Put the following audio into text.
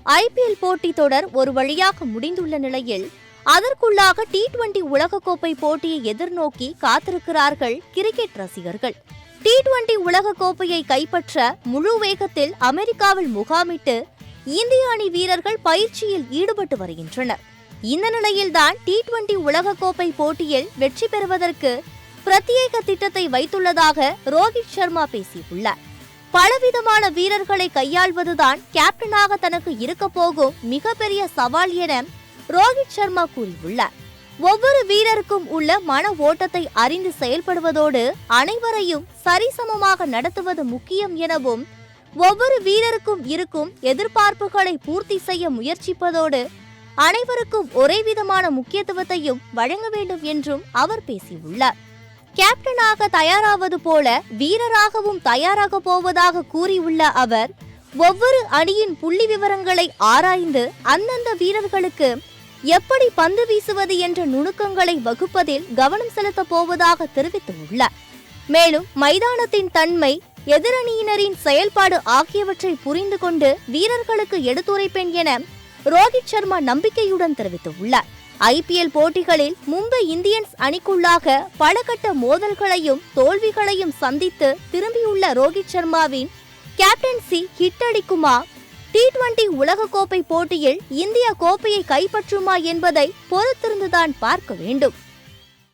IPL போட்டி தொடர் ஒரு வழியாக முடிந்துள்ள நிலையில் அதற்குள்ளாக T20 உலகக்கோப்பை போட்டியை எதிர்நோக்கி காத்திருக்கிறார்கள் கிரிக்கெட் ரசிகர்கள். T20 உலகக்கோப்பையை கைப்பற்ற முழு வேகத்தில் அமெரிக்காவில் முகாமிட்டு இந்திய அணி வீரர்கள் பயிற்சியில் ஈடுபட்டு வருகின்றனர். இந்த நிலையில்தான் T20 உலகக்கோப்பை போட்டியில் வெற்றி பெறுவதற்கு பிரத்யேக திட்டத்தை வைத்துள்ளதாக ரோஹித் சர்மா பேசியுள்ளார். பலவிதமான வீரர்களை கையாள்வதுதான் கேப்டனாக தனக்கு இருக்க போகும் மிகப்பெரிய சவால் என ரோஹித் சர்மா கூறியுள்ளார். ஒவ்வொரு வீரருக்கும் உள்ள மன ஓட்டத்தை அறிந்து செயல்படுவதோடு அனைவரையும் சரிசமமாக நடத்துவது முக்கியம் எனவும், ஒவ்வொரு வீரருக்கும் இருக்கும் எதிர்பார்ப்புகளை பூர்த்தி செய்ய முயற்சிப்பதோடு அனைவருக்கும் ஒரே விதமான முக்கியத்துவத்தையும் வழங்க வேண்டும் என்றும் அவர் பேசியுள்ளார். கேப்டனாக தயாராவது போல வீரராகவும் தயாராக போவதாக கூறியுள்ள அவர், ஒவ்வொரு அணியின் புள்ளி விவரங்களை ஆராய்ந்து அந்தந்த வீரர்களுக்கு எப்படி பந்து வீசுவது என்ற நுணுக்கங்களை வகுப்பதில் கவனம் செலுத்த போவதாக தெரிவித்துள்ளார். மேலும் மைதானத்தின் தன்மை, எதிரணியினரின் செயல்பாடு ஆகியவற்றை புரிந்து கொண்டு வீரர்களுக்கு எடுத்துரைப்பேன் என ரோஹித் சர்மா நம்பிக்கையுடன் தெரிவித்துள்ளார். ஐபிஎல் போட்டிகளில் மும்பை இந்தியன்ஸ் அணிக்குள்ளாக பல கட்ட மோதல்களையும் தோல்விகளையும் சந்தித்து திரும்பியுள்ள ரோஹித் சர்மாவின் கேப்டன்சி ஹிட் அடிக்குமா? T20 உலகக்கோப்பை போட்டியில் இந்தியா கோப்பையை கைப்பற்றுமா என்பதை பொறுத்திருந்துதான் பார்க்க வேண்டும்.